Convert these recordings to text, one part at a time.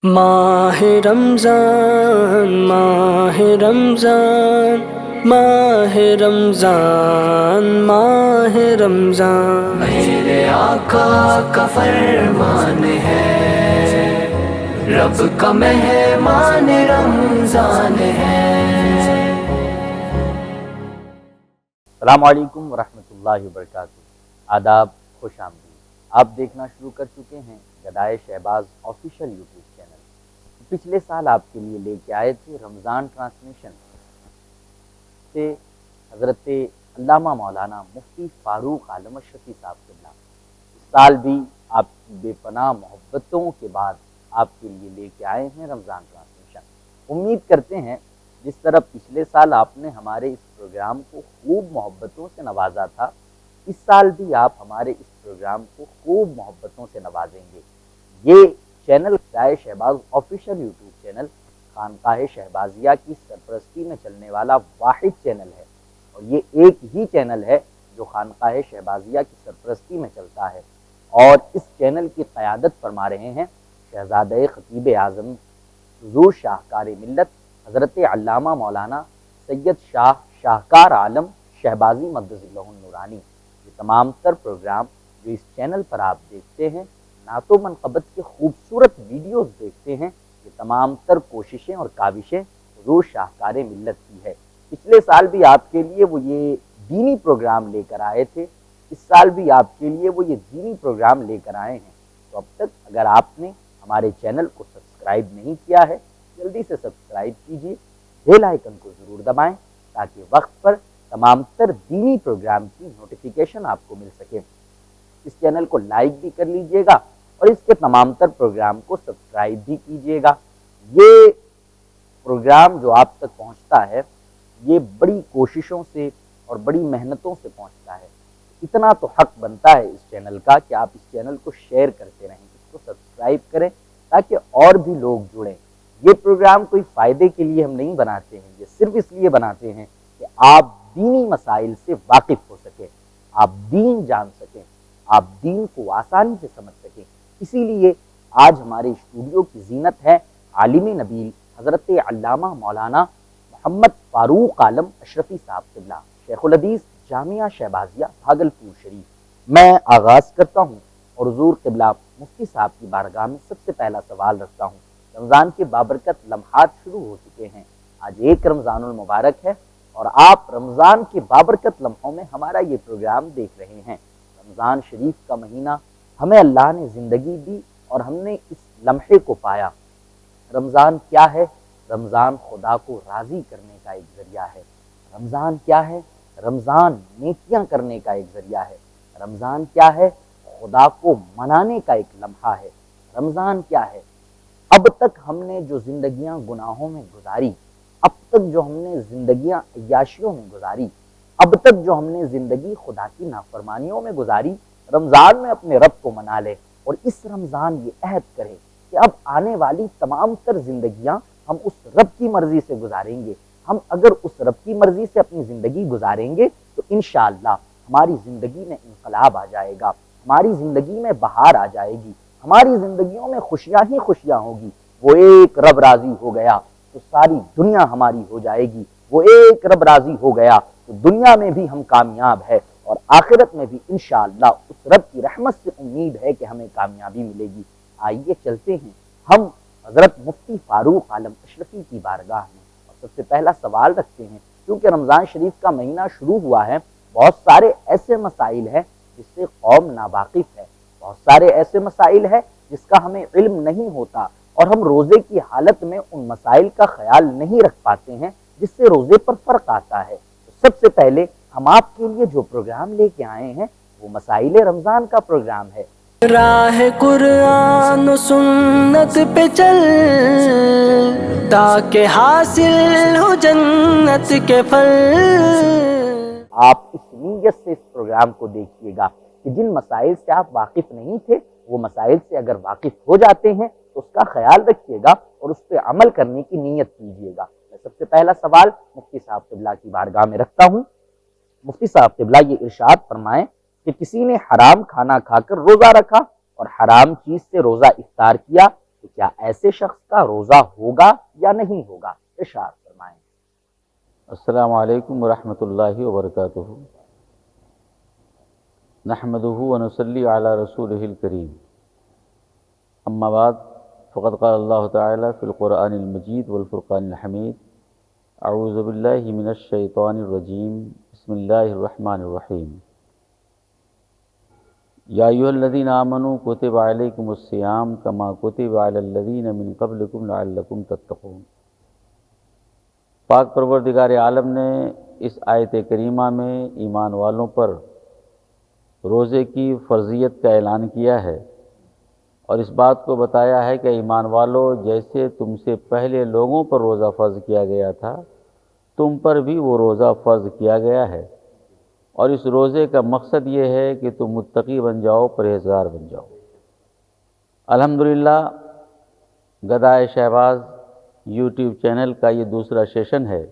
ماہ رمضان ماہ رمضان ماہ رمضان ماہ رمضان میرے آقا کا فرمان ہے، رب کا مہمان رمضان ہے۔ السلام علیکم ورحمۃ اللہ وبرکاتہ۔ آداب، خوش آمدید۔ آپ دیکھنا شروع کر چکے ہیں گدائے شہباز آفیشیل یوٹیوب چینل۔ پچھلے سال آپ کے لیے لے کے آئے تھے رمضان ٹرانسمیشن سے حضرت علامہ مولانا مفتی فاروق عالم اشرفی صاحب قبلہ۔ اس سال بھی آپ کی بے پناہ محبتوں کے بعد آپ کے لیے لے کے آئے ہیں رمضان ٹرانسمیشن۔ امید کرتے ہیں جس طرح پچھلے سال آپ نے ہمارے اس پروگرام کو خوب محبتوں سے نوازا تھا، اس سال بھی آپ ہمارے اس پروگرام کو خوب محبتوں سے نوازیں گے۔ یہ چینل گدائے شہباز آفیشیل یوٹیوب چینل خانقاہ شہبازیہ کی سرپرستی میں چلنے والا واحد چینل ہے، اور یہ ایک ہی چینل ہے جو خانقاہ شہبازیہ کی سرپرستی میں چلتا ہے، اور اس چینل کی قیادت فرما رہے ہیں شہزادہ خطیب اعظم حضور شاہکار ملت حضرت علامہ مولانا سید شاہکار عالم شہبازی مقدس اللہ النورانی۔ یہ تمام تر پروگرام جو اس چینل پر آپ دیکھتے ہیں، نعت و منقبت کے خوبصورت ویڈیوز دیکھتے ہیں، یہ تمام تر کوششیں اور کاوشیں حضور شاہکار ملت کی ہے۔ پچھلے سال بھی آپ کے لیے وہ یہ دینی پروگرام لے کر آئے تھے، اس سال بھی آپ کے لیے وہ یہ دینی پروگرام لے کر آئے ہیں۔ تو اب تک اگر آپ نے ہمارے چینل کو سبسکرائب نہیں کیا ہے، جلدی سے سبسکرائب کیجیے، بیل آئیکن کو ضرور دبائیں تاکہ وقت پر تمام تر دینی پروگرام کی نوٹیفیکیشن آپ کو مل سکے۔ اس چینل کو لائک بھی کر لیجئے گا اور اس کے تمام تر پروگرام کو سبسکرائب بھی کیجیے گا۔ یہ پروگرام جو آپ تک پہنچتا ہے، یہ بڑی کوششوں سے اور بڑی محنتوں سے پہنچتا ہے۔ اتنا تو حق بنتا ہے اس چینل کا کہ آپ اس چینل کو شیئر کرتے رہیں، اس کو سبسکرائب کریں تاکہ اور بھی لوگ جڑیں۔ یہ پروگرام کوئی فائدے کے لیے ہم نہیں بناتے ہیں، یہ صرف اس لیے بناتے ہیں کہ آپ دینی مسائل سے واقف ہو سکیں، آپ دین جان سکیں، آپ دین کو آسانی سے سمجھ سکیں۔ اسی لیے آج ہمارے اسٹوڈیو کی زینت ہے عالم نبیل حضرت علامہ مولانا محمد فاروق عالم اشرفی صاحب قبلہ، شیخ الحدیث جامعہ شہبازیہ بھاگلپور شریف۔ میں آغاز کرتا ہوں اور حضور قبلہ مفتی صاحب کی بارگاہ میں سب سے پہلا سوال رکھتا ہوں۔ رمضان کے بابرکت لمحات شروع ہو چکے ہیں، آج ایک رمضان المبارک ہے اور آپ رمضان کے بابرکت لمحوں میں ہمارا یہ پروگرام دیکھ رہے ہیں۔ رمضان شریف کا مہینہ ہمیں اللہ نے زندگی دی اور ہم نے اس لمحے کو پایا۔ رمضان کیا ہے؟ رمضان خدا کو راضی کرنے کا ایک ذریعہ ہے۔ رمضان کیا ہے؟ رمضان نیکیاں کرنے کا ایک ذریعہ ہے۔ رمضان کیا ہے؟ خدا کو منانے کا ایک لمحہ ہے۔ رمضان کیا ہے؟ اب تک ہم نے جو زندگیاں گناہوں میں گزاری، اب تک جو ہم نے زندگیاں عیاشیوں میں گزاری، اب تک جو ہم نے زندگی خدا کی نافرمانیوں میں گزاری، رمضان میں اپنے رب کو منا لے اور اس رمضان یہ عہد کرے کہ اب آنے والی تمام تر زندگیاں ہم اس رب کی مرضی سے گزاریں گے۔ ہم اگر اس رب کی مرضی سے اپنی زندگی گزاریں گے تو انشاءاللہ ہماری زندگی میں انقلاب آ جائے گا، ہماری زندگی میں بہار آ جائے گی، ہماری زندگیوں میں خوشیاں ہی خوشیاں ہوگی۔ وہ ایک رب راضی ہو گیا تو ساری دنیا ہماری ہو جائے گی، وہ ایک رب راضی ہو گیا تو دنیا میں بھی ہم کامیاب ہے اور آخرت میں بھی انشاءاللہ اس رب کی رحمت سے امید ہے کہ ہمیں کامیابی ملے گی۔ آئیے چلتے ہیں ہم حضرت مفتی فاروق عالم اشرفی کی بارگاہ میں اور سب سے پہلا سوال رکھتے ہیں۔ کیونکہ رمضان شریف کا مہینہ شروع ہوا ہے، بہت سارے ایسے مسائل ہیں جس سے قوم ناواقف ہے، بہت سارے ایسے مسائل ہیں جس کا ہمیں علم نہیں ہوتا اور ہم روزے کی حالت میں ان مسائل کا خیال نہیں رکھ پاتے ہیں جس سے روزے پر فرق آتا ہے۔ تو سب سے پہلے ہم آپ کے لیے جو پروگرام لے کے آئے ہیں وہ مسائل رمضان کا پروگرام ہے۔ راہ قرآن و سنت پہ چل تاکہ حاصل ہو جنت کے پھل۔ آپ اس نیت سے اس پروگرام کو دیکھیے گا کہ جن مسائل سے آپ واقف نہیں تھے وہ مسائل سے اگر واقف ہو جاتے ہیں تو اس کا خیال رکھیے گا اور اس پہ عمل کرنے کی نیت کیجیے گا۔ میں سب سے پہلا سوال مفتی صاحب قبلہ کی بارگاہ میں رکھتا ہوں۔ مفتی صاحب قبلہ یہ ارشاد فرمائیں کہ کسی نے حرام کھانا کھا کر روزہ رکھا اور حرام چیز سے روزہ افطار کیا تو کہ کیا ایسے شخص کا روزہ ہوگا یا نہیں ہوگا؟ ارشاد فرمائیں۔ السلام علیکم ورحمۃ اللہ وبرکاتہ۔ نحمدہ ونصلی علی رسولہ الکریم، اما بعد فقد قال اللہ تعالی فی القرآن المجید والفرقان الحمید، اعوذ باللہ من الشیطان الرجیم، بسم اللہ الرحمن الرحیم۔ یا ایھا الذین آمنوا کتب علیکم الصیام کما کتب علی الذین من قبلکم لعلکم تتقون۔ پاک پروردگار عالم نے اس آیت کریمہ میں ایمان والوں پر روزے کی فرضیت کا اعلان کیا ہے، اور اس بات کو بتایا ہے کہ ایمان والو، جیسے تم سے پہلے لوگوں پر روزہ فرض کیا گیا تھا، تم پر بھی وہ روزہ فرض کیا گیا ہے، اور اس روزے کا مقصد یہ ہے کہ تم متقی بن جاؤ، پرہیزگار بن جاؤ۔ الحمدللہ گدائے شہباز یوٹیوب چینل کا یہ دوسرا سیشن ہے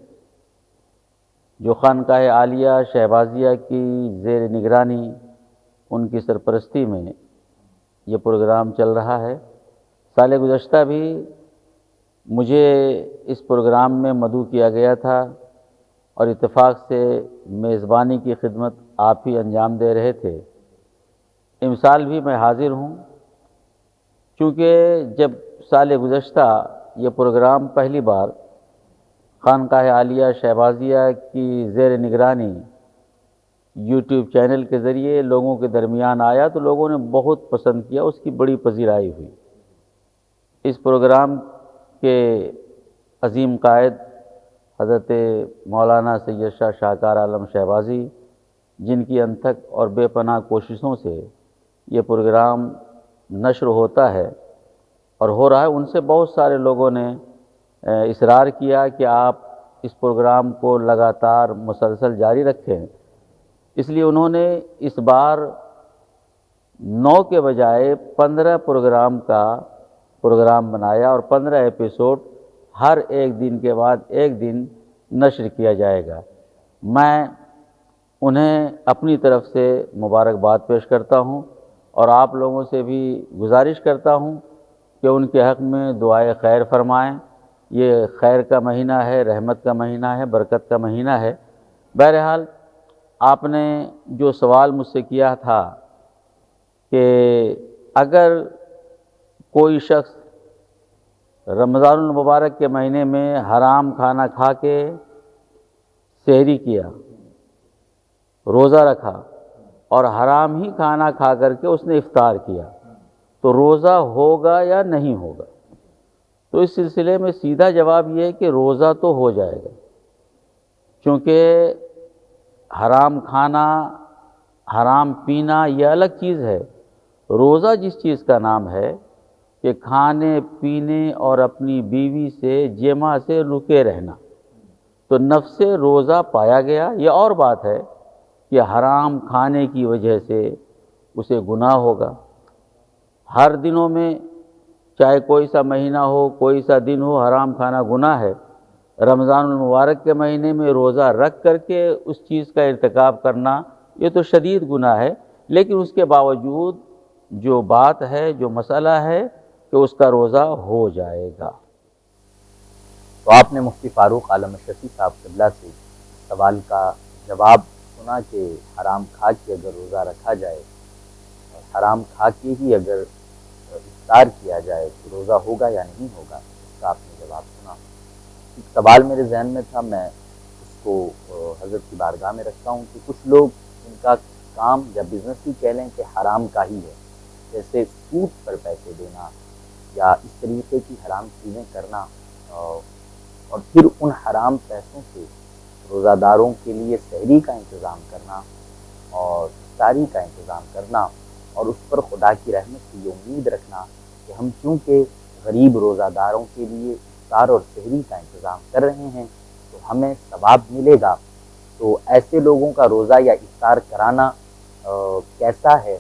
جو خانقاہ عالیہ شہبازیہ کی زیر نگرانی، ان کی سرپرستی میں یہ پروگرام چل رہا ہے۔ سال گزشتہ بھی مجھے اس پروگرام میں مدعو کیا گیا تھا، اور اتفاق سے میزبانی کی خدمت آپ ہی انجام دے رہے تھے۔ امسال بھی میں حاضر ہوں، چونکہ جب سال گزشتہ یہ پروگرام پہلی بار خانقاہ عالیہ شہبازیہ کی زیر نگرانی یوٹیوب چینل کے ذریعے لوگوں کے درمیان آیا تو لوگوں نے بہت پسند کیا، اس کی بڑی پذیرائی ہوئی۔ اس پروگرام کے عظیم قائد حضرت مولانا سید شاہ شاہکار عالم شہبازی، جن کی انتھک اور بے پناہ کوششوں سے یہ پروگرام نشر ہوتا ہے اور ہو رہا ہے، ان سے بہت سارے لوگوں نے اصرار کیا کہ آپ اس پروگرام کو لگاتار مسلسل جاری رکھیں۔ اس لیے انہوں نے اس بار 9 کے بجائے 15 پروگرام کا پروگرام بنایا، اور 15 ایپیسوڈ ہر ایک دن کے بعد ایک دن نشر کیا جائے گا۔ میں انہیں اپنی طرف سے مبارکباد پیش کرتا ہوں، اور آپ لوگوں سے بھی گزارش کرتا ہوں کہ ان کے حق میں دعائے خیر فرمائیں۔ یہ خیر کا مہینہ ہے، رحمت کا مہینہ ہے، برکت کا مہینہ ہے۔ بہرحال آپ نے جو سوال مجھ سے کیا تھا کہ اگر کوئی شخص رمضان المبارک کے مہینے میں حرام کھانا کھا کے سحری کیا، روزہ رکھا، اور حرام ہی کھانا کھا کر کے اس نے افطار کیا، تو روزہ ہوگا یا نہیں ہوگا؟ تو اس سلسلے میں سیدھا جواب یہ ہے کہ روزہ تو ہو جائے گا، چونکہ حرام کھانا، حرام پینا یہ الگ چیز ہے۔ روزہ جس چیز کا نام ہے کہ کھانے پینے اور اپنی بیوی سے جماع سے رکے رہنا، تو نفس روزہ پایا گیا۔ یہ اور بات ہے کہ حرام کھانے کی وجہ سے اسے گناہ ہوگا۔ ہر دنوں میں، چاہے کوئی سا مہینہ ہو، کوئی سا دن ہو، حرام کھانا گناہ ہے۔ رمضان المبارک کے مہینے میں روزہ رکھ کر کے اس چیز کا ارتکاب کرنا یہ تو شدید گناہ ہے، لیکن اس کے باوجود جو بات ہے، جو مسئلہ ہے کہ اس کا روزہ ہو جائے گا۔ تو آپ نے مفتی فاروق عالم شفیع صاحب قبلہ سے سوال کا جواب سنا کہ حرام کھا کے اگر روزہ رکھا جائے اور حرام کھا کے ہی اگر افطار کیا جائے تو روزہ ہوگا یا نہیں ہوگا، اس کا آپ نے جواب سنا۔ ایک سوال میرے ذہن میں تھا، میں اس کو حضرت کی بارگاہ میں رکھتا ہوں کہ کچھ لوگ ان کا کام یا بزنس ہی کہہ لیں کہ حرام کا ہی ہے، جیسے سود پر پیسے دینا یا اس طریقے کی حرام چیزیں کرنا، اور پھر ان حرام پیسوں سے روزہ داروں کے لیے سحری کا انتظام کرنا اور افطاری کا انتظام کرنا، اور اس پر خدا کی رحمت کی یہ امید رکھنا کہ ہم چونکہ غریب روزہ داروں کے لیے افطار اور سحری کا انتظام کر رہے ہیں تو ہمیں ثواب ملے گا۔ تو ایسے لوگوں کا روزہ یا افطار کرانا کیسا ہے،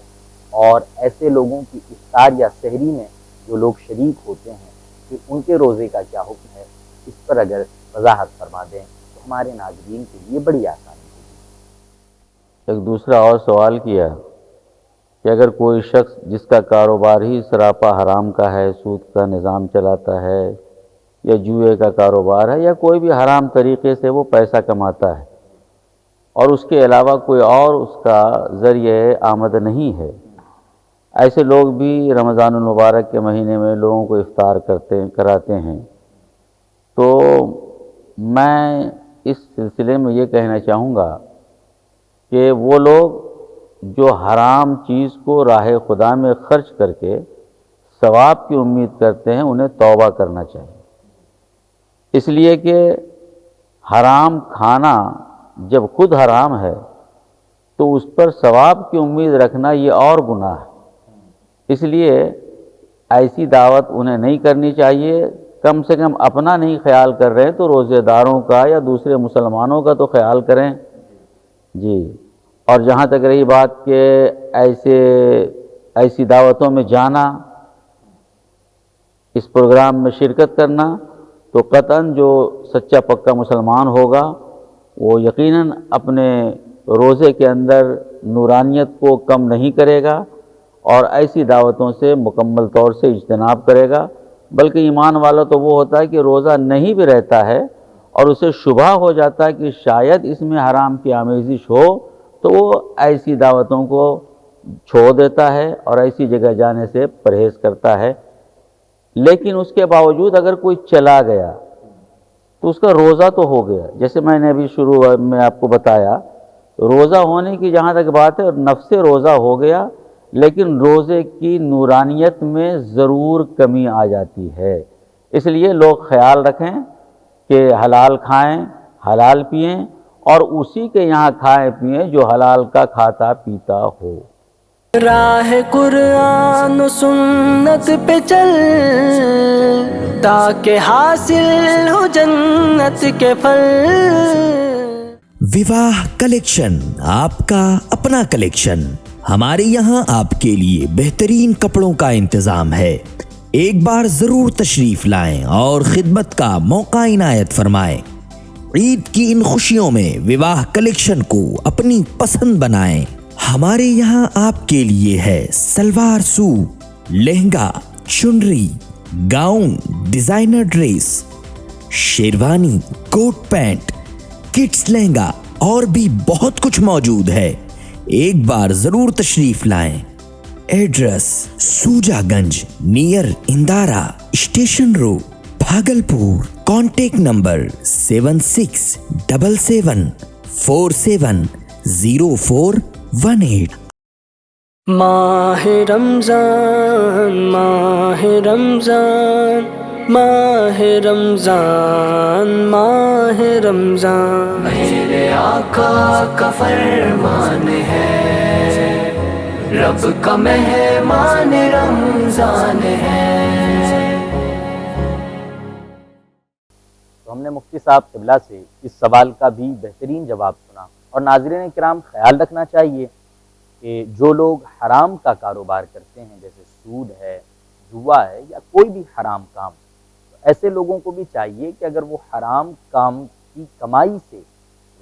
اور ایسے لوگوں کی افطار یا سحری میں جو لوگ شریک ہوتے ہیں کہ ان کے روزے کا کیا حکم ہے، اس پر اگر وضاحت فرما دیں تو ہمارے ناظرین کے لیے بڑی آسانی ہوگی۔ ایک دوسرا اور سوال کیا کہ اگر کوئی شخص جس کا کاروبار ہی سراپا حرام کا ہے، سود کا نظام چلاتا ہے یا جوئے کا کاروبار ہے یا کوئی بھی حرام طریقے سے وہ پیسہ کماتا ہے اور اس کے علاوہ کوئی اور اس کا ذریعہ آمد نہیں ہے، ایسے لوگ بھی رمضان المبارک کے مہینے میں لوگوں کو افطار کراتے ہیں، تو میں اس سلسلے میں یہ کہنا چاہوں گا کہ وہ لوگ جو حرام چیز کو راہ خدا میں خرچ کر کے ثواب کی امید کرتے ہیں، انہیں توبہ کرنا چاہیے، اس لیے کہ حرام کھانا جب خود حرام ہے تو اس پر ثواب کی امید رکھنا یہ اور گناہ ہے، اس لیے ایسی دعوت انہیں نہیں کرنی چاہیے، کم سے کم اپنا نہیں خیال کر رہے تو روزے داروں کا یا دوسرے مسلمانوں کا تو خیال کریں جی۔ اور جہاں تک رہی بات کہ ایسی دعوتوں میں جانا، اس پروگرام میں شرکت کرنا، تو قطعاً جو سچا پکا مسلمان ہوگا وہ یقیناً اپنے روزے کے اندر نورانیت کو کم نہیں کرے گا اور ایسی دعوتوں سے مکمل طور سے اجتناب کرے گا، بلکہ ایمان والا تو وہ ہوتا ہے کہ روزہ نہیں بھی رہتا ہے اور اسے شبہ ہو جاتا ہے کہ شاید اس میں حرام کی آمیزش ہو، تو وہ ایسی دعوتوں کو چھوڑ دیتا ہے اور ایسی جگہ جانے سے پرہیز کرتا ہے۔ لیکن اس کے باوجود اگر کوئی چلا گیا تو اس کا روزہ تو ہو گیا، جیسے میں نے ابھی شروع میں آپ کو بتایا، روزہ ہونے کی جہاں تک بات ہے نفس روزہ ہو گیا، لیکن روزے کی نورانیت میں ضرور کمی آ جاتی ہے، اس لیے لوگ خیال رکھیں کہ حلال کھائیں، حلال پئیں اور اسی کے یہاں کھائیں پئیں جو حلال کا کھاتا پیتا ہو۔ راہ قرآن و سنت پہ چل تاکہ حاصل ہو جنت کے پھل۔ وواہ کلیکشن، آپ کا اپنا کلیکشن۔ ہمارے یہاں آپ کے لیے بہترین کپڑوں کا انتظام ہے، ایک بار ضرور تشریف لائیں اور خدمت کا موقع عنایت فرمائیں۔ عید کی ان خوشیوں میں وواہ کلیکشن کو اپنی پسند بنائیں۔ ہمارے یہاں آپ کے لیے ہے salwar suit, lehenga, chunri, gown, designer dress, sherwani, coat pant, kids lehenga اور بھی بہت کچھ موجود ہے، ایک بار ضرور تشریف لائیں۔ Address Sujaganj near Indira station road, Bhagalpur. Contact number 7677470418۔ ماہ رمضان ماہ رمضان ماہ رمضان ماہ رمضان، میرے آقا کا فرمان ہے، رب کا مہمان رمضان ہے۔ تو ہم نے مفتی صاحب قبلہ سے اس سوال کا بھی بہترین جواب سنا، اور ناظرین کرام خیال رکھنا چاہیے کہ جو لوگ حرام کا کاروبار کرتے ہیں، جیسے سود ہے، جوا ہے یا کوئی بھی حرام کام، تو ایسے لوگوں کو بھی چاہیے کہ اگر وہ حرام کام کی کمائی سے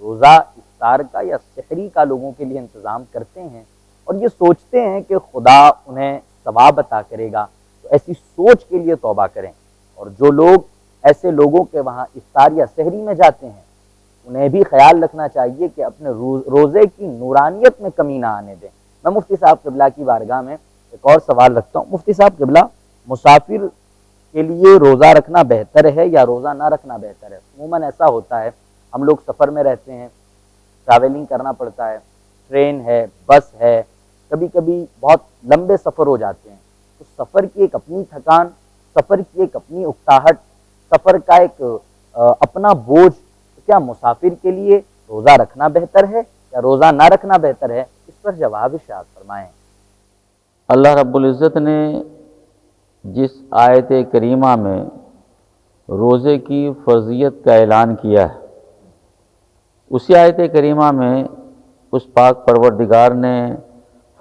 روزہ افطار کا یا سحری کا لوگوں کے لیے انتظام کرتے ہیں اور یہ سوچتے ہیں کہ خدا انہیں ثواب عطا کرے گا، تو ایسی سوچ کے لیے توبہ کریں۔ اور جو لوگ ایسے لوگوں کے وہاں افطار یا سحری میں جاتے ہیں، انہیں بھی خیال رکھنا چاہیے کہ اپنے روزے کی نورانیت میں کمی نہ آنے دیں۔ میں مفتی صاحب قبلہ کی بارگاہ میں ایک اور سوال رکھتا ہوں۔ مفتی صاحب قبلہ، مسافر کے لیے روزہ رکھنا بہتر ہے یا روزہ نہ رکھنا بہتر ہے؟ عموماً ایسا ہوتا ہے، ہم لوگ سفر میں رہتے ہیں، ٹریولنگ کرنا پڑتا ہے، ٹرین ہے، بس ہے، کبھی کبھی بہت لمبے سفر ہو جاتے ہیں، تو سفر کی ایک اپنی تھکان، سفر کی ایک اپنی اکتاہٹ، سفر کا ایک اپنا بوجھ، کیا مسافر کے لیے روزہ رکھنا بہتر ہے یا روزہ نہ رکھنا بہتر ہے؟ اس پر جواب ارشاد فرمائیں۔ اللہ رب العزت نے جس آیت کریمہ میں روزے کی فرضیت کا اعلان کیا ہے، اسی آیت کریمہ میں اس پاک پروردگار نے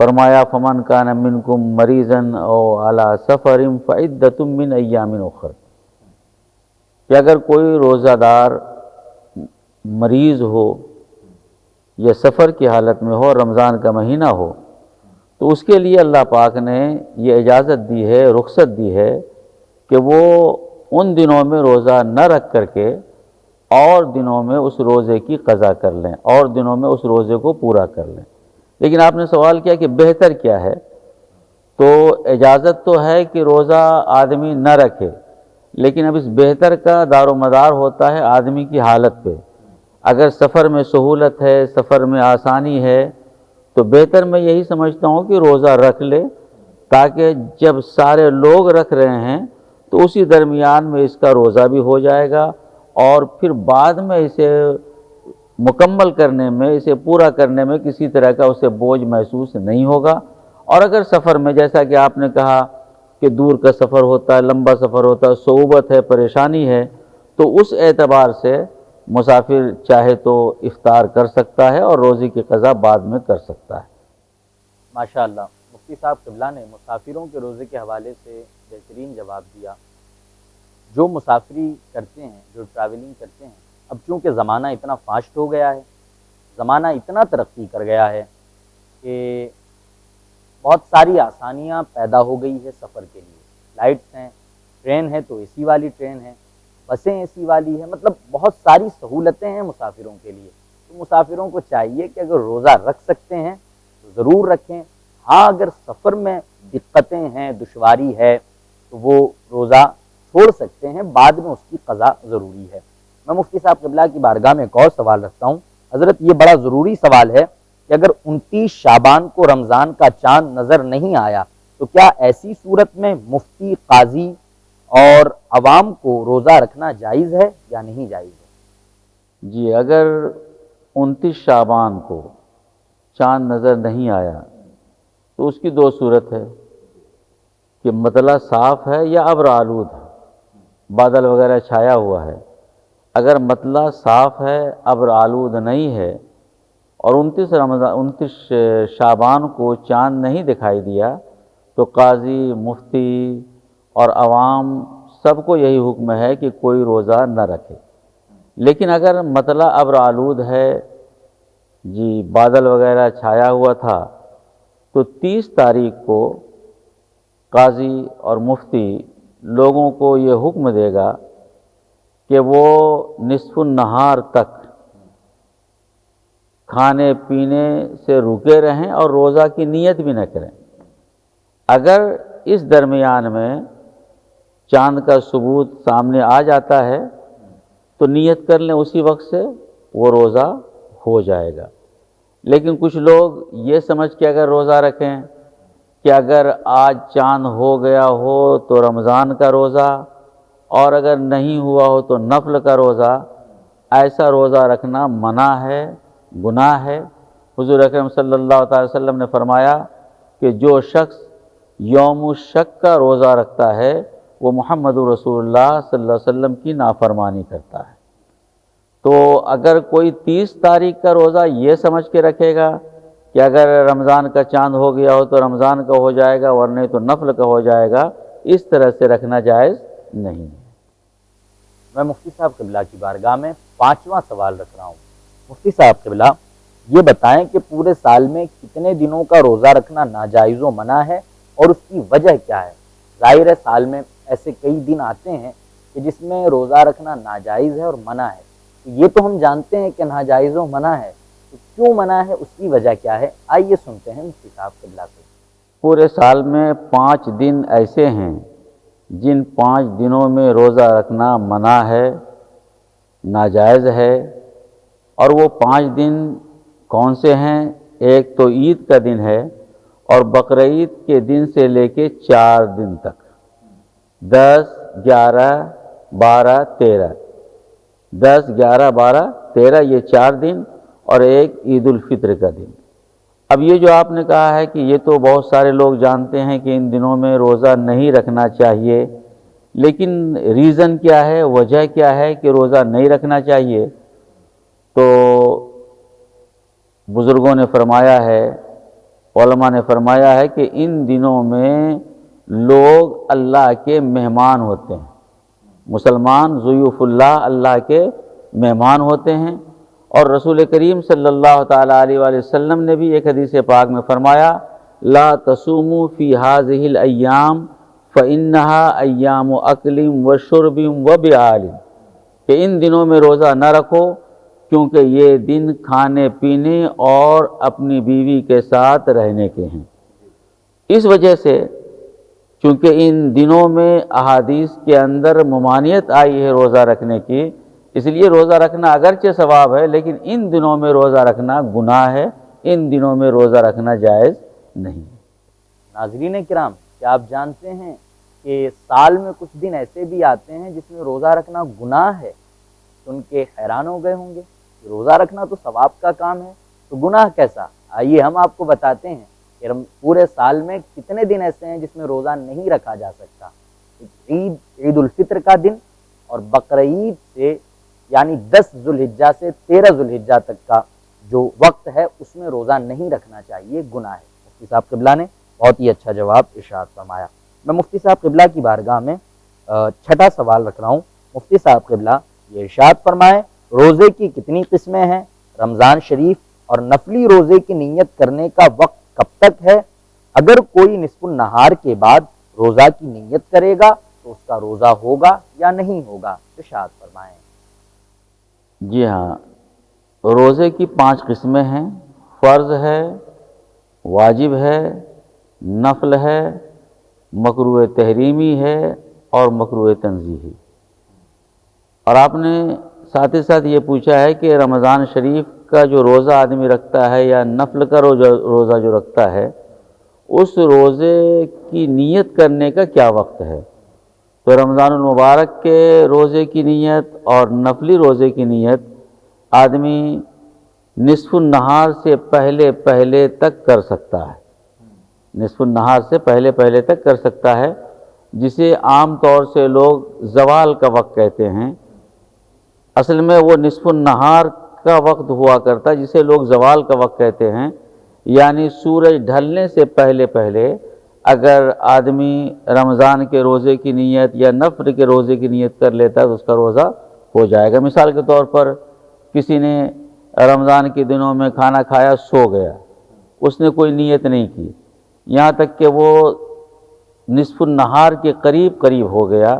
فرمایا فمن کان منکم مریضا او علی سفر فعدۃ من ایام اخر، کہ اگر کوئی روزہ دار مریض ہو یا سفر کی حالت میں ہو، رمضان کا مہینہ ہو، تو تو اس کے لیے اللہ پاک نے یہ اجازت دی ہے، رخصت دی ہے کہ وہ ان دنوں میں روزہ نہ رکھ کر کے اور دنوں میں اس روزے کی قضا کر لیں، اور دنوں میں اس روزے کو پورا کر لیں۔ لیکن آپ نے سوال کیا کہ بہتر کیا ہے، تو اجازت تو ہے کہ روزہ آدمی نہ رکھے، لیکن اب اس بہتر کا دار و مدار ہوتا ہے آدمی کی حالت پہ۔ اگر سفر میں سہولت ہے، سفر میں آسانی ہے، تو بہتر میں یہی سمجھتا ہوں کہ روزہ رکھ لے، تاکہ جب سارے لوگ رکھ رہے ہیں تو اسی درمیان میں اس کا روزہ بھی ہو جائے گا، اور پھر بعد میں اسے مکمل کرنے میں، اسے پورا کرنے میں کسی طرح کا اسے بوجھ محسوس نہیں ہوگا۔ اور اگر سفر میں، جیسا کہ آپ نے کہا کہ دور کا سفر ہوتا ہے، لمبا سفر ہوتا ہے، صعوبت ہے، پریشانی ہے، تو اس اعتبار سے مسافر چاہے تو افطار کر سکتا ہے اور روزے کی قضا بعد میں کر سکتا ہے۔ ماشاءاللہ، مفتی صاحب قبلہ نے مسافروں کے روزے کے حوالے سے بہترین جواب دیا۔ جو مسافری کرتے ہیں، جو ٹریولنگ کرتے ہیں، اب چونکہ زمانہ اتنا فاسٹ ہو گیا ہے، زمانہ اتنا ترقی کر گیا ہے کہ بہت ساری آسانیاں پیدا ہو گئی ہے سفر کے لیے۔ فلائٹس ہیں، ٹرین ہے تو اے سی والی ٹرین ہے، بسیں اے سی والی ہے، مطلب بہت ساری سہولتیں ہیں مسافروں کے لیے۔ تو مسافروں کو چاہیے کہ اگر روزہ رکھ سکتے ہیں تو ضرور رکھیں۔ ہاں، اگر سفر میں دقتیں ہیں، دشواری ہے، تو وہ روزہ چھوڑ سکتے ہیں، بعد میں اس کی قضا ضروری ہے۔ میں مفتی صاحب قبلہ کی بارگاہ میں ایک اور سوال رکھتا ہوں۔ حضرت، یہ بڑا ضروری سوال ہے کہ اگر 29 شعبان کو رمضان کا چاند نظر نہیں آیا تو کیا ایسی صورت میں مفتی، قاضی اور عوام کو روزہ رکھنا جائز ہے یا نہیں جائز ہے؟ جی، اگر 29 شعبان کو چاند نظر نہیں آیا تو اس کی دو صورت ہے کہ مطلع صاف ہے یا ابر آلود ہے، بادل وغیرہ چھایا ہوا ہے۔ اگر مطلع صاف ہے، ابر آلود نہیں ہے، اور 29 شعبان کو چاند نہیں دکھائی دیا، تو قاضی، مفتی اور عوام سب کو یہی حکم ہے کہ کوئی روزہ نہ رکھے۔ لیکن اگر مطلع ابر آلود ہے، جی بادل وغیرہ چھایا ہوا تھا، تو 30 تاریخ کو قاضی اور مفتی لوگوں کو یہ حکم دے گا کہ وہ نصف النہار تک کھانے پینے سے رکے رہیں اور روزہ کی نیت بھی نہ کریں۔ اگر اس درمیان میں چاند کا ثبوت سامنے آ جاتا ہے تو نیت کر لیں، اسی وقت سے وہ روزہ ہو جائے گا۔ لیکن کچھ لوگ یہ سمجھ کے اگر روزہ رکھیں کہ اگر آج چاند ہو گیا ہو تو رمضان کا روزہ، اور اگر نہیں ہوا ہو تو نفل کا روزہ، ایسا روزہ رکھنا منع ہے، گناہ ہے۔ حضور اکرم صلی اللہ تعالی وسلم نے فرمایا کہ جو شخص یوم الشک کا روزہ رکھتا ہے وہ محمد رسول اللہ صلی اللہ علیہ وسلم کی نافرمانی کرتا ہے۔ تو اگر کوئی 30 تاریخ کا روزہ یہ سمجھ کے رکھے گا کہ اگر رمضان کا چاند ہو گیا ہو تو رمضان کا ہو جائے گا، ورنہ تو نفل کا ہو جائے گا، اس طرح سے رکھنا جائز نہیں ہے۔ میں مفتی صاحب قبلہ کی بارگاہ میں 5واں سوال رکھ رہا ہوں۔ مفتی صاحب قبلہ، یہ بتائیں کہ پورے سال میں کتنے دنوں کا روزہ رکھنا ناجائز و منع ہے اور اس کی وجہ کیا ہے؟ ظاہر ہے سال میں ایسے کئی دن آتے ہیں کہ جس میں روزہ رکھنا ناجائز ہے اور منع ہے، تو یہ تو ہم جانتے ہیں کہ ناجائز و منع ہے، تو کیوں منع ہے، اس کی وجہ کیا ہے؟ آئیے سنتے ہیں مفتی صاحب قبلہ سے۔ پورے سال میں 5 دن ایسے ہیں جن 5 دنوں میں روزہ رکھنا منع ہے، ناجائز ہے، اور وہ 5 دن کون سے ہیں؟ ایک تو عید کا دن ہے، اور بقرعید کے دن سے لے کے 4 دن تک، 10، 11، 12، 13، 10، 11، 12، 13 یہ 4 دن، اور ایک عید الفطر کا دن۔ اب یہ جو آپ نے کہا ہے کہ یہ تو بہت سارے لوگ جانتے ہیں کہ ان دنوں میں روزہ نہیں رکھنا چاہیے، لیکن ریزن کیا ہے، وجہ کیا ہے کہ روزہ نہیں رکھنا چاہیے؟ تو بزرگوں نے فرمایا ہے، علماء نے فرمایا ہے کہ ان دنوں میں لوگ اللہ کے مہمان ہوتے ہیں، مسلمان ضیوف اللہ کے مہمان ہوتے ہیں۔ اور رسول کریم صلی اللہ تعالیٰ علیہ وآلہ وسلم نے بھی ایک حدیث پاک میں فرمایا لا تصوموا فی هذه الایام فإنها ایام اکل و شرب و بعال، کہ ان دنوں میں روزہ نہ رکھو کیونکہ یہ دن کھانے پینے اور اپنی بیوی کے ساتھ رہنے کے ہیں۔ اس وجہ سے چونکہ ان دنوں میں احادیث کے اندر ممانعت آئی ہے روزہ رکھنے کی، اس لیے روزہ رکھنا اگرچہ ثواب ہے لیکن ان دنوں میں روزہ رکھنا گناہ ہے، ان دنوں میں روزہ رکھنا جائز نہیں۔ ناظرین کرام، کیا آپ جانتے ہیں کہ سال میں کچھ دن ایسے بھی آتے ہیں جس میں روزہ رکھنا گناہ ہے؟ سن کے حیران ہو گئے ہوں گے، روزہ رکھنا تو ثواب کا کام ہے تو گناہ کیسا؟ آئیے ہم آپ کو بتاتے ہیں کہ پورے سال میں کتنے دن ایسے ہیں جس میں روزہ نہیں رکھا جا سکتا۔ عید الفطر کا دن اور بقرعید سے یعنی 10 ذوالحجہ سے 13 ذوالحجہ تک کا جو وقت ہے اس میں روزہ نہیں رکھنا چاہیے، گناہ ہے۔ مفتی صاحب قبلہ نے بہت ہی اچھا جواب ارشاد فرمایا۔ میں مفتی صاحب قبلہ کی بارگاہ میں چھٹا سوال رکھ رہا ہوں۔ مفتی صاحب قبلہ یہ ارشاد فرمائیں، روزے کی کتنی قسمیں ہیں؟ رمضان شریف اور نفلی روزے کی نیت کرنے کا وقت کب تک ہے؟ اگر کوئی نصف النہار کے بعد روزہ کی نیت کرے گا تو اس کا روزہ ہوگا یا نہیں ہوگا؟ ارشاد فرمائیں۔ جی ہاں، روزے کی 5 قسمیں ہیں، فرض ہے، واجب ہے، نفل ہے، مکروہ تحریمی ہے اور مکروہ تنزیہی۔ اور آپ نے ساتھ ہی ساتھ یہ پوچھا ہے کہ رمضان شریف کا جو روزہ آدمی رکھتا ہے یا نفل کا روزہ جو رکھتا ہے اس روزے کی نیت کرنے کا کیا وقت ہے؟ تو رمضان المبارک کے روزے کی نیت اور نفلی روزے کی نیت آدمی نصف النہار سے پہلے تک کر سکتا ہے، نصف النہار سے پہلے تک کر سکتا ہے، جسے عام طور سے لوگ زوال کا وقت کہتے ہیں۔ اصل میں وہ نصف النہار کا وقت ہوا کرتا جسے لوگ زوال کا وقت کہتے ہیں، یعنی سورج ڈھلنے سے پہلے اگر آدمی رمضان کے روزے کی نیت یا نفل کے روزے کی نیت کر لیتا ہے تو اس کا روزہ ہو جائے گا۔ مثال کے طور پر کسی نے رمضان کے دنوں میں کھانا کھایا، سو گیا، اس نے کوئی نیت نہیں کی، یہاں تک کہ وہ نصف النہار کے قریب ہو گیا،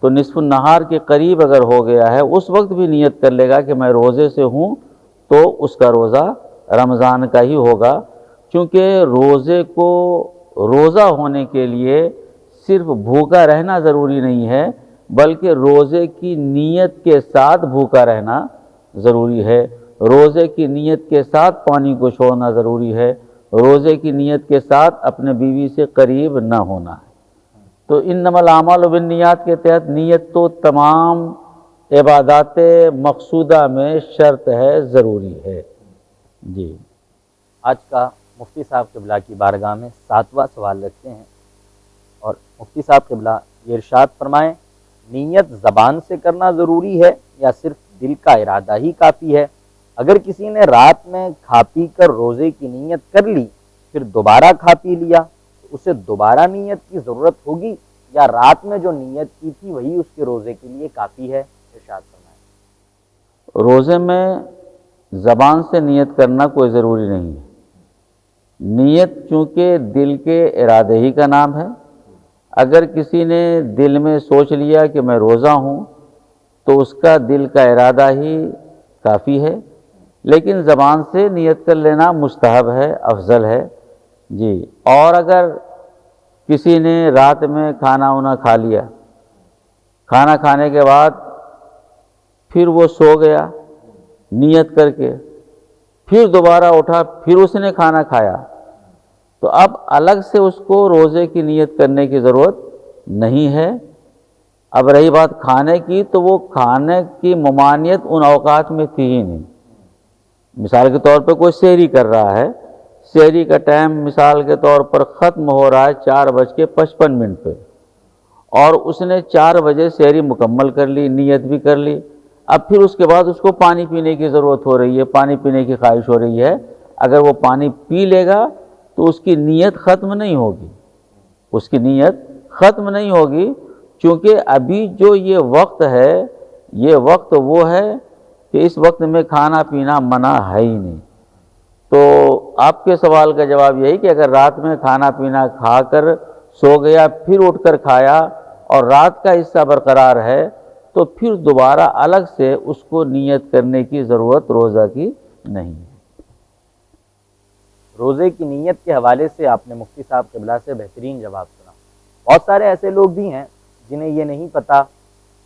تو نصف النہار کے قریب اگر ہو گیا ہے اس وقت بھی نیت کر لے گا کہ میں روزے سے ہوں تو اس کا روزہ رمضان کا ہی ہوگا، چونکہ روزے کو روزہ ہونے کے لیے صرف بھوکا رہنا ضروری نہیں ہے بلکہ روزے کی نیت کے ساتھ بھوکا رہنا ضروری ہے، روزے کی نیت کے ساتھ پانی کو چھوڑنا ضروری ہے، روزے کی نیت کے ساتھ اپنے بیوی سے قریب نہ ہونا ہے۔ تو انما الاعمال بالنیات کے تحت نیت تو تمام عبادات مقصودہ میں شرط ہے، ضروری ہے۔ جی، آج کا مفتی صاحب قبلہ کی بارگاہ میں 7واں سوال رکھتے ہیں، اور مفتی صاحب قبلہ یہ ارشاد فرمائیں، نیت زبان سے کرنا ضروری ہے یا صرف دل کا ارادہ ہی کافی ہے؟ اگر کسی نے رات میں کھا پی کر روزے کی نیت کر لی پھر دوبارہ کھا پی لیا تو اسے دوبارہ نیت کی ضرورت ہوگی یا رات میں جو نیت کی تھی وہی اس کے روزے کے لیے کافی ہے؟ ارشاد فرمائیں۔ روزے میں زبان سے نیت کرنا کوئی ضروری نہیں ہے، نیت چونکہ دل کے ارادے ہی کا نام ہے۔ اگر کسی نے دل میں سوچ لیا کہ میں روزہ ہوں تو اس کا دل کا ارادہ ہی کافی ہے، لیکن زبان سے نیت کر لینا مستحب ہے، افضل ہے۔ جی، اور اگر کسی نے رات میں کھانا کھا لیا، کھانا کھانے کے بعد پھر وہ سو گیا نیت کر کے، پھر دوبارہ اٹھا پھر اس نے کھانا کھایا، تو اب الگ سے اس کو روزے کی نیت کرنے کی ضرورت نہیں ہے۔ اب رہی بات کھانے کی، تو وہ کھانے کی ممانعت ان اوقات میں تھی ہی نہیں۔ مثال کے طور پہ کوئی سحری کر رہا ہے، سحری کا ٹائم مثال کے طور پر ختم ہو رہا ہے 4:55 پہ، اور اس نے 4 بجے سحری مکمل کر لی، نیت بھی کر لی، اب پھر اس کے بعد اس کو پانی پینے کی ضرورت ہو رہی ہے، پانی پینے کی خواہش ہو رہی ہے، اگر وہ پانی پی لے گا تو اس کی نیت ختم نہیں ہوگی، اس کی نیت ختم نہیں ہوگی، چونکہ ابھی جو یہ وقت ہے یہ وقت وہ ہے کہ اس وقت میں کھانا پینا منع ہے ہی نہیں۔ تو آپ کے سوال کا جواب یہی کہ اگر رات میں کھانا پینا کھا کر سو گیا پھر اٹھ کر کھایا اور رات کا حصہ برقرار ہے تو پھر دوبارہ الگ سے اس کو نیت کرنے کی ضرورت روزہ کی نہیں ہے۔ روزے کی نیت کے حوالے سے آپ نے مفتی صاحب قبلہ سے بہترین جواب سنا۔ بہت سارے ایسے لوگ بھی ہیں جنہیں یہ نہیں پتہ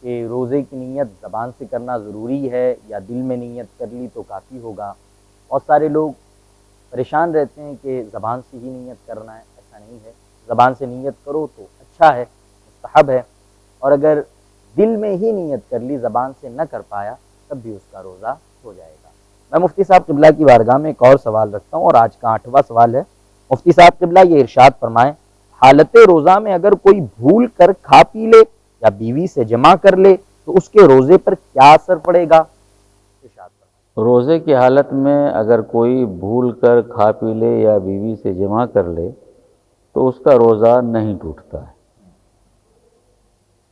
کہ روزے کی نیت زبان سے کرنا ضروری ہے یا دل میں نیت کر لی تو کافی ہوگا۔ بہت سارے لوگ پریشان رہتے ہیں کہ زبان سے ہی نیت کرنا ہے، ایسا نہیں ہے، زبان سے نیت کرو تو اچھا ہے، مستحب ہے، اور اگر دل میں ہی نیت کر لی، زبان سے نہ کر پایا، تب بھی اس کا روزہ ہو جائے گا۔ میں مفتی صاحب قبلہ کی بارگاہ میں ایک اور سوال رکھتا ہوں اور آج کا 8واں سوال ہے۔ مفتی صاحب قبلہ یہ ارشاد فرمائیں، حالت روزہ میں اگر کوئی بھول کر کھا پی لے یا بیوی سے جمع کر لے تو اس کے روزے پر کیا اثر پڑے گا؟ ارشاد فرمائیں۔ روزے کی حالت میں اگر کوئی بھول کر کھا پی لے یا بیوی سے جمع کر لے تو اس کا روزہ نہیں ٹوٹتا ہے۔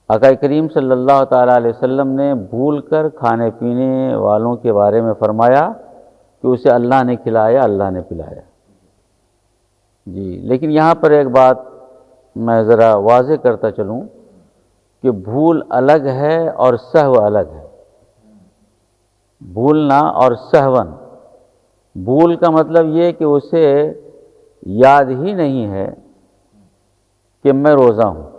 آقا کریم صلی اللہ تعالیٰ علیہ وسلم نے بھول کر کھانے پینے والوں کے بارے میں فرمایا کہ اسے اللہ نے کھلایا، اللہ نے پلایا۔ جی، لیکن یہاں پر ایک بات میں ذرا واضح کرتا چلوں کہ بھول الگ ہے اور سہو الگ ہے۔ بھولنا اور سہون، بھول کا مطلب یہ کہ اسے یاد ہی نہیں ہے کہ میں روزہ ہوں،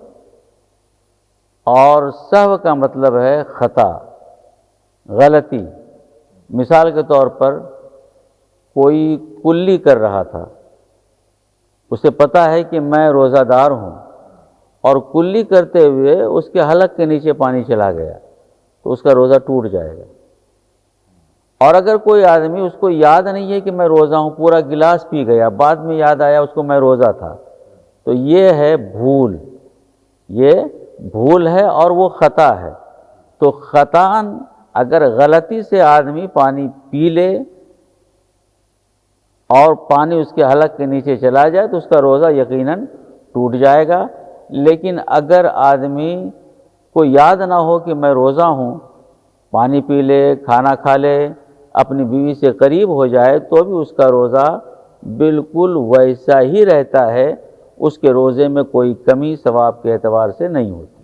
اور سہو کا مطلب ہے خطا، غلطی۔ مثال کے طور پر کوئی کلی کر رہا تھا، اسے پتہ ہے کہ میں روزہ دار ہوں، اور کلی کرتے ہوئے اس کے حلق کے نیچے پانی چلا گیا تو اس کا روزہ ٹوٹ جائے گا۔ اور اگر کوئی آدمی اس کو یاد نہیں ہے کہ میں روزہ ہوں، پورا گلاس پی گیا، بعد میں یاد آیا اس کو میں روزہ تھا، تو یہ ہے بھول، یہ بھول ہے اور وہ خطا ہے۔ تو خطاً اگر غلطی سے آدمی پانی پی لے اور پانی اس کے حلق کے نیچے چلا جائے تو اس کا روزہ یقیناً ٹوٹ جائے گا۔ لیکن اگر آدمی کو یاد نہ ہو کہ میں روزہ ہوں، پانی پی لے، کھانا کھا لے، اپنی بیوی سے قریب ہو جائے تو بھی اس کا روزہ بالکل ویسا ہی رہتا ہے، اس کے روزے میں کوئی کمی ثواب کے اعتبار سے نہیں ہوتی۔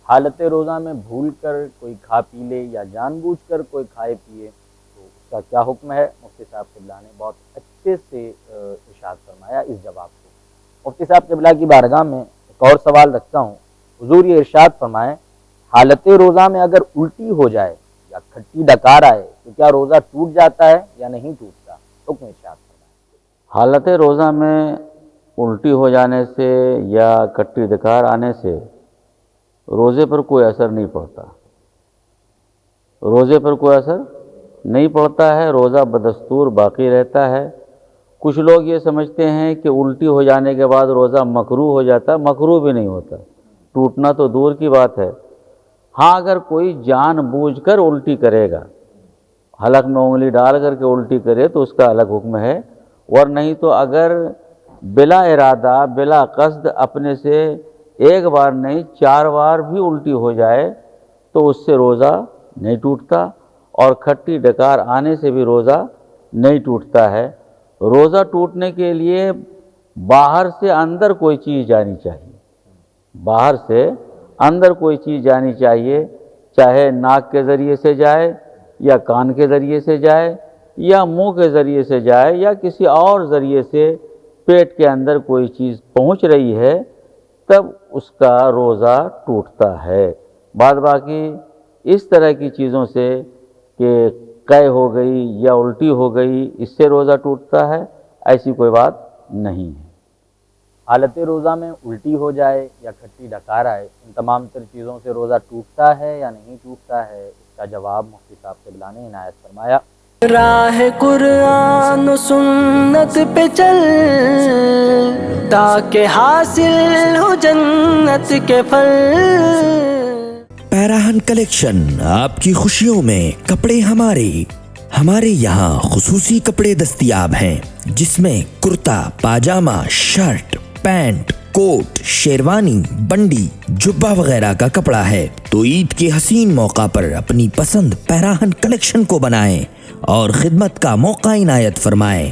حالت روزہ میں بھول کر کوئی کھا پی لے یا جان بوجھ کر کوئی کھائے پیے تو اس کا کیا حکم ہے؟ مفتی صاحب قبلہ نے بہت اچھے سے ارشاد فرمایا اس جواب کو۔ مفتی صاحب قبلہ کی بارگاہ میں ایک اور سوال رکھتا ہوں۔ حضور یہ ارشاد فرمائیں، حالت روزہ میں اگر الٹی ہو جائے یا کھٹی ڈکار آئے تو کیا روزہ ٹوٹ جاتا ہے یا نہیں ٹوٹتا؟ حکم ارشاد فرمائیں۔ حالت روزہ میں الٹی ہو جانے سے یا کھٹی ڈکار آنے سے روزے پر کوئی اثر نہیں پڑتا، روزے پر کوئی اثر نہیں پڑتا ہے، روزہ بدستور باقی رہتا ہے۔ کچھ لوگ یہ سمجھتے ہیں کہ الٹی ہو جانے کے بعد روزہ مکروہ ہو جاتا، مکروہ بھی نہیں ہوتا، ٹوٹنا تو دور کی بات ہے۔ ہاں اگر کوئی جان بوجھ کر الٹی کرے گا، حلق میں انگلی ڈال کر کے الٹی کرے تو اس کا الگ حکم ہے، اور نہیں تو اگر بلا ارادہ بلا قصد اپنے سے ایک بار نہیں 4 بار بھی الٹی ہو جائے تو اس سے روزہ نہیں ٹوٹتا، اور کھٹی ڈکار آنے سے بھی روزہ نہیں ٹوٹتا ہے۔ روزہ ٹوٹنے کے لیے باہر سے اندر کوئی چیز جانی چاہیے، باہر سے اندر کوئی چیز جانی چاہیے، چاہے ناک کے ذریعے سے جائے یا کان کے ذریعے سے جائے یا منہ کے ذریعے سے جائے یا کسی اور ذریعے سے پیٹ کے اندر کوئی چیز پہنچ رہی ہے، تب اس کا روزہ ٹوٹتا ہے۔ بعد باقی اس طرح کی چیزوں سے کہ قے ہو گئی یا الٹی ہو گئی، اس سے روزہ ٹوٹتا ہے، ایسی کوئی بات نہیں ہے۔ حالت روزہ میں الٹی ہو جائے یا کھٹی ڈکار آئے، ان تمام تر چیزوں سے روزہ ٹوٹتا ہے یا نہیں ٹوٹتا ہے؟ اس کا جواب مفتی صاحب قبلہ نے عنایت فرمایا۔ راہ قرآن و سنت پہ چل تاکہ حاصل ہو جنت کے پھل۔ پیراہن کلیکشن، آپ کی خوشیوں میں کپڑے ہمارے یہاں خصوصی کپڑے دستیاب ہیں، جس میں کرتا، پاجامہ، شرٹ، پینٹ، کوٹ، شیروانی، بنڈی، جبہ وغیرہ کا کپڑا ہے۔ تو عید کے حسین موقع پر اپنی پسند پیراہن کلیکشن کو بنائیں اور خدمت کا موقع عنایت فرمائیں۔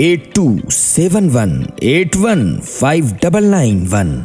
8271815991।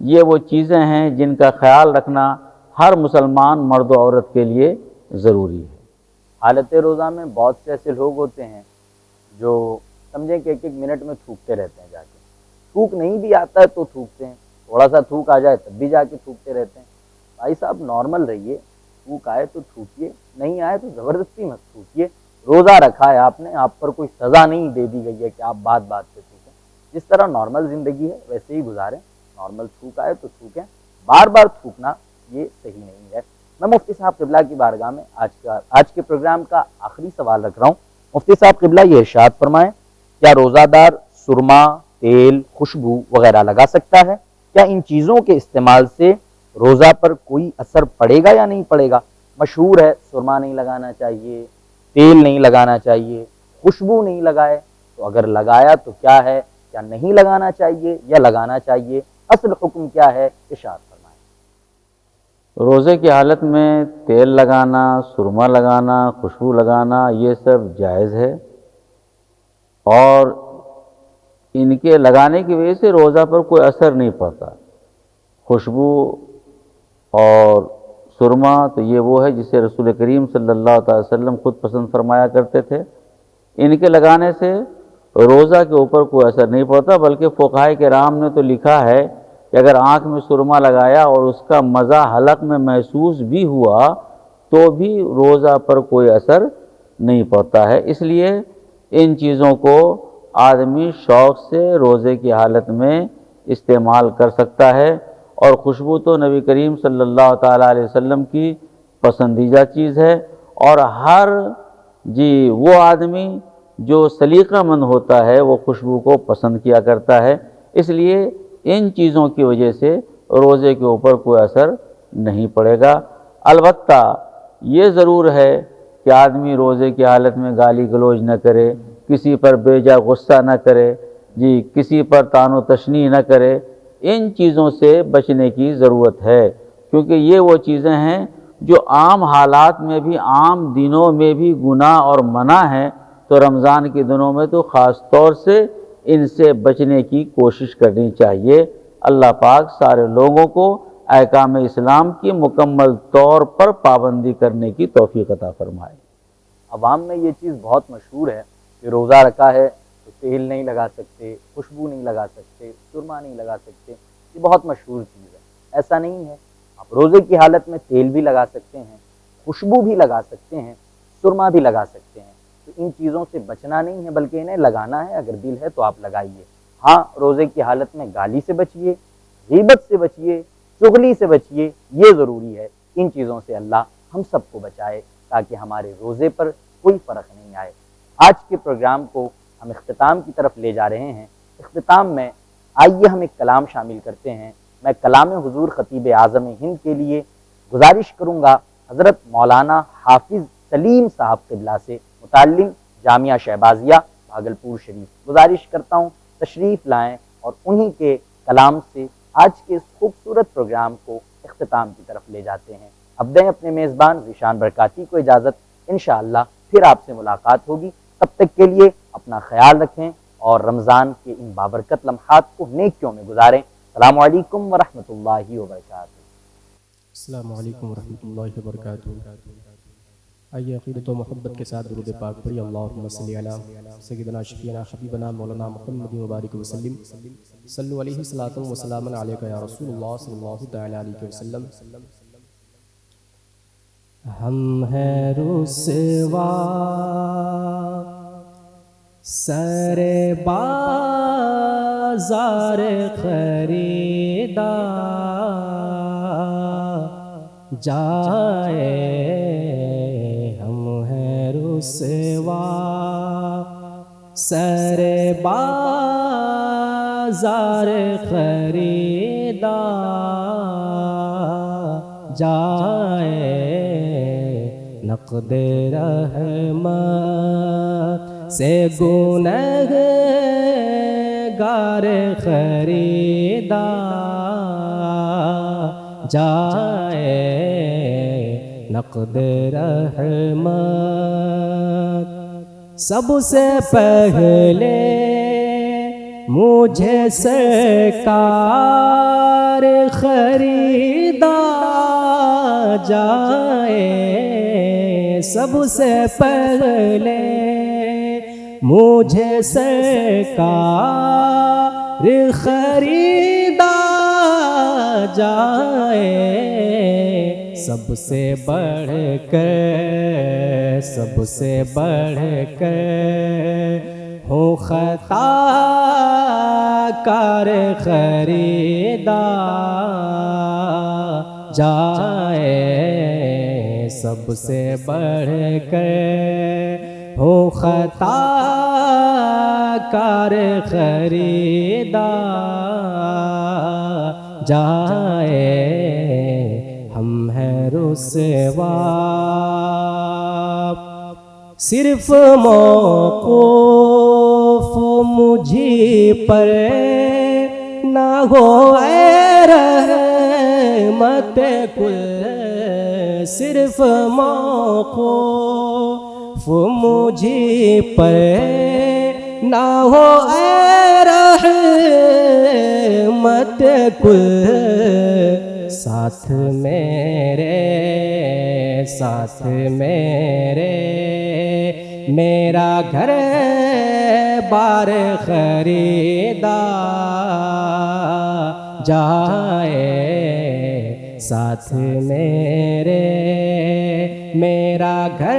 یہ وہ چیزیں ہیں جن کا خیال رکھنا ہر مسلمان مرد و عورت کے لیے ضروری ہے۔ حالت روزہ میں بہت سے ایسے لوگ ہوتے ہیں جو سمجھیں کہ ایک ایک منٹ میں تھوکتے رہتے ہیں، جا کے تھوک نہیں بھی آتا ہے تو تھوکتے ہیں، تھوڑا سا تھوک آ جائے تب بھی جا کے تھوکتے رہتے ہیں۔ بھائی صاحب نارمل رہیے، تھوک آئے تو تھوکیے، نہیں آئے تو زبردستی مت تھوکیے۔ روزہ رکھا ہے آپ نے، آپ پر کوئی سزا نہیں دے دی گئی ہے کہ آپ بات بات پہ تھوکیں۔ جس طرح نارمل زندگی ہے ویسے ہی گزاریں، نارمل تھوک آئے تو تھوکیں، بار بار تھوکنا یہ صحیح نہیں ہے۔ میں مفتی صاحب قبلہ کی بارگاہ میں آج کے پروگرام کا آخری سوال رکھ رہا ہوں۔ مفتی صاحب قبلہ یہ ارشاد فرمائیں، کیا روزہ دار سرما، تیل، خوشبو وغیرہ لگا سکتا ہے؟ کیا ان چیزوں کے استعمال سے روزہ پر کوئی اثر پڑے گا یا نہیں پڑے گا؟ مشہور ہے سرما نہیں لگانا چاہیے، تیل نہیں لگانا چاہیے، خوشبو نہیں لگائے، تو اگر لگایا تو کیا ہے؟ کیا نہیں لگانا چاہیے یا لگانا چاہیے؟ اصل حکم کیا ہے؟ ارشاد فرمائیں۔ روزے کی حالت میں تیل لگانا، سرما لگانا، خوشبو لگانا یہ سب جائز ہے، اور ان کے لگانے کی وجہ سے روزہ پر کوئی اثر نہیں پڑتا۔ خوشبو اور سرما تو یہ وہ ہے جسے رسول کریم صلی اللہ تعالی وسلم خود پسند فرمایا کرتے تھے۔ ان کے لگانے سے روزہ کے اوپر کوئی اثر نہیں پڑتا، بلکہ فقہائے کرام نے تو لکھا ہے کہ اگر آنکھ میں سرما لگایا اور اس کا مزہ حلق میں محسوس بھی ہوا تو بھی روزہ پر کوئی اثر نہیں پڑتا ہے۔ اس لیے ان چیزوں کو آدمی شوق سے روزے کی حالت میں استعمال کر سکتا ہے، اور خوشبو تو نبی کریم صلی اللہ تعالیٰ علیہ وسلم کی پسندیدہ چیز ہے، اور ہر وہ آدمی جو سلیقہ مند ہوتا ہے وہ خوشبو کو پسند کیا کرتا ہے۔ اس لیے ان چیزوں کی وجہ سے روزے کے اوپر کوئی اثر نہیں پڑے گا۔ البتہ یہ ضرور ہے کہ آدمی روزے کی حالت میں گالی گلوچ نہ کرے، کسی پر بے جا غصہ نہ کرے، کسی پر طعن و تشنیع نہ کرے۔ ان چیزوں سے بچنے کی ضرورت ہے، کیونکہ یہ وہ چیزیں ہیں جو عام حالات میں بھی، عام دنوں میں بھی گناہ اور منع ہیں، تو رمضان کے دنوں میں تو خاص طور سے ان سے بچنے کی کوشش کرنی چاہیے۔ اللہ پاک سارے لوگوں کو احکام اسلام کی مکمل طور پر پابندی کرنے کی توفیق عطا فرمائے۔ عوام میں یہ چیز بہت مشہور ہے کہ روزہ رکھا ہے تو تیل نہیں لگا سکتے، خوشبو نہیں لگا سکتے، سرما نہیں لگا سکتے، یہ بہت مشہور چیز ہے۔ ایسا نہیں ہے، آپ روزے کی حالت میں تیل بھی لگا سکتے ہیں، خوشبو بھی لگا سکتے ہیں، سرما بھی لگا سکتے ہیں۔ تو ان چیزوں سے بچنا نہیں ہے بلکہ انہیں لگانا ہے، اگر دل ہے تو آپ لگائیے۔ ہاں، روزے کی حالت میں گالی سے بچیے، غیبت سے بچیے، چغلی سے بچیے، یہ ضروری ہے۔ ان چیزوں سے اللہ ہم سب کو بچائے تاکہ ہمارے روزے پر کوئی فرق نہیں آئے۔ آج کے پروگرام کو ہم اختتام کی طرف لے جا رہے ہیں۔ اختتام میں آئیے ہم ایک کلام شامل کرتے ہیں۔ میں کلام حضور خطیب اعظم ہند کے لیے گزارش کروں گا حضرت مولانا حافظ سلیم صاحب قبلہ سے، متعلم جامعہ شہبازیہ بھاگلپور شریف، گزارش کرتا ہوں تشریف لائیں اور انہی کے کلام سے آج کے اس خوبصورت پروگرام کو اختتام کی طرف لے جاتے ہیں۔ اب دیں اپنے میزبان ذیشان برکاتی کو اجازت، انشاءاللہ پھر آپ سے ملاقات ہوگی۔ تب تک کے لیے اپنا خیال رکھیں اور رمضان کے ان بابرکت لمحات کو نیکیوں میں گزاریں۔ السلام علیکم ورحمۃ اللہ وبرکاتہ۔ السلام علیکم ورحمۃ اللہ وبرکاتہ۔ آئیے عقیدت و محبت کے ساتھ درود پاک پڑھی۔ اللہم صلی علی سیدنا شفیعنا حبیبنا مولانا محمد مبارک وسلم، صلو علیہ صلاۃ و سلام علیک یا رسول اللہ صلی اللہ تعالی علیہ وسلم۔ ہم ہیں رسوا سر بازار خریدا جائے، ہم ہیں رسوا سر بازار خریدا جائے، نقد رحمت سے گنہگار خریدا جائے، نقد رحمت سب سے پہلے مجھے سرکار خریدا جائے سب سے پہلے، مجھے سرکار خریدا جائے سب سے بڑھ کر، سب سے بڑھ کر ہوں خطا کار خریدا جائے سب سے بڑھ کر ہوں خطا کار خریدا جائے ہم ہیں رسوا صرف موقوف مجھے پر نہ ہو اے رحمت کل، صرف موقوف مجھے پر نہ ہو اے رحمت کل، ساتھ میرے، ساتھ میرے میرا گھر بار خریدا جائے، ساتھ میرے میرا گھر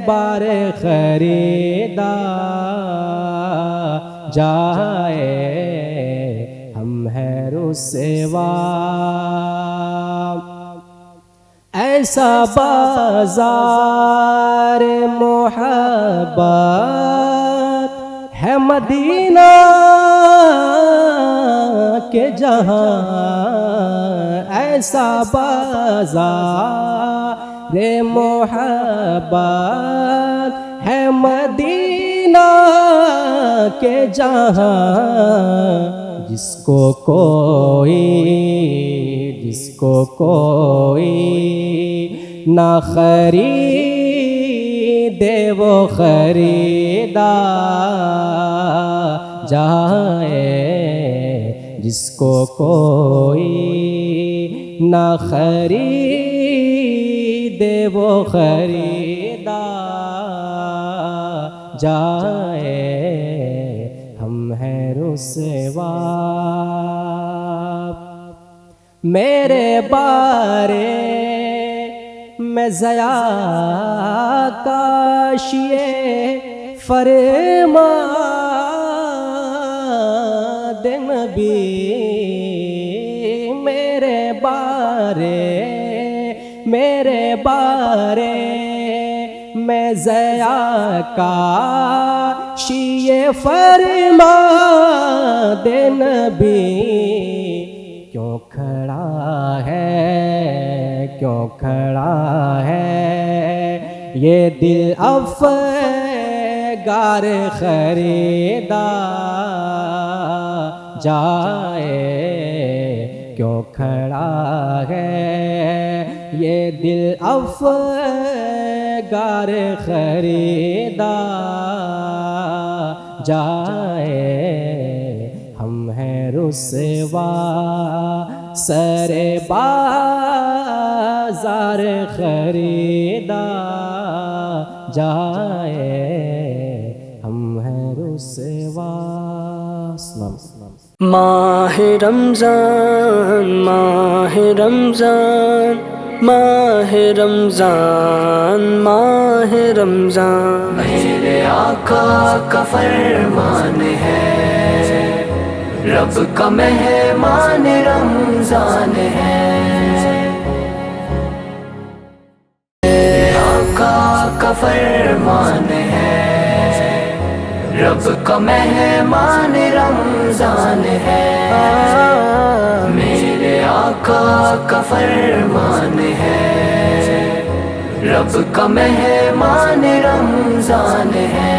بار خریدا جائے ہم ہیں رسوا ایسا بازار محبت ہے مدینہ کے جہاں، ایسا بازار محبت ہے مدینہ کے جہاں، جس کو کوئی نہ خریدے وہ خریدا جائے، جس کو کوئی نہ خریدے وہ خریدا جائے ہم ہیں رسوا میرے بارے میں ضیا کاشیے فرماد نبی، میرے بارے میں ضیا کاشیے فرماد نبی، کیوں کھڑا ہے یہ دل افگار خریدا جائے، کیوں کھڑا ہے یہ دل افگار خریدا جائے ہم ہیں رسوا سر بازار خریدا جائے ہم ہیں رسوا۔ ماہ رمضان ماہ رمضان ماہ رمضان ماہ رمضان، میرے آقا کا فرمان ہے، رب کا مہمان رمضان ہے، آقا کا فرمان ہے، رب کا مہمان رمضان ہے، میرے آقا کا فرمان ہے، رب کا مہمان رمضان ہے۔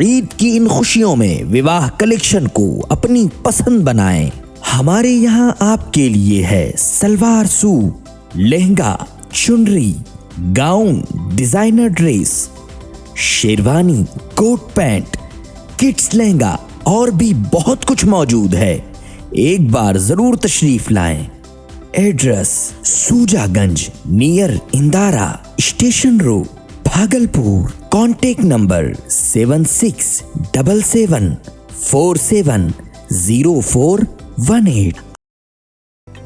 عید کی ان خوشیوں میں وواہ کلیکشن کو اپنی پسند بنائیں۔ ہمارے یہاں آپ کے لیے ہے salwar suit, lehenga, chunri, gown, designer dress, sherwani, coat pant, kids lehenga اور بھی بہت کچھ موجود ہے۔ ایک بار ضرور تشریف لائیں۔ Address Sujaganj near Indira station road, Bhagalpur. Contact number 7677470418۔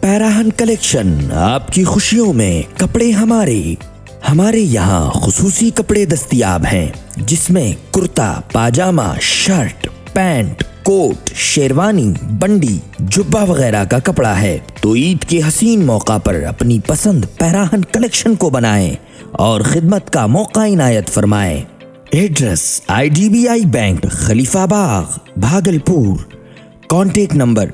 Pairahan collection, آپ کی خوشیوں میں کپڑے ہمارے یہاں خصوصی کپڑے دستیاب ہیں، جس میں کرتا، پاجامہ، شرٹ، پینٹ، کوٹ، شیروانی، بنڈی، جبہ وغیرہ کا کپڑا ہے۔ تو عید کے حسین موقع پر اپنی پسند پیراہن کلیکشن کو بنائیں اور خدمت کا موقع عنایت فرمائیں۔ ایڈریس IDBI بینک، خلیفہ باغ، بھاگلپور۔ Contact number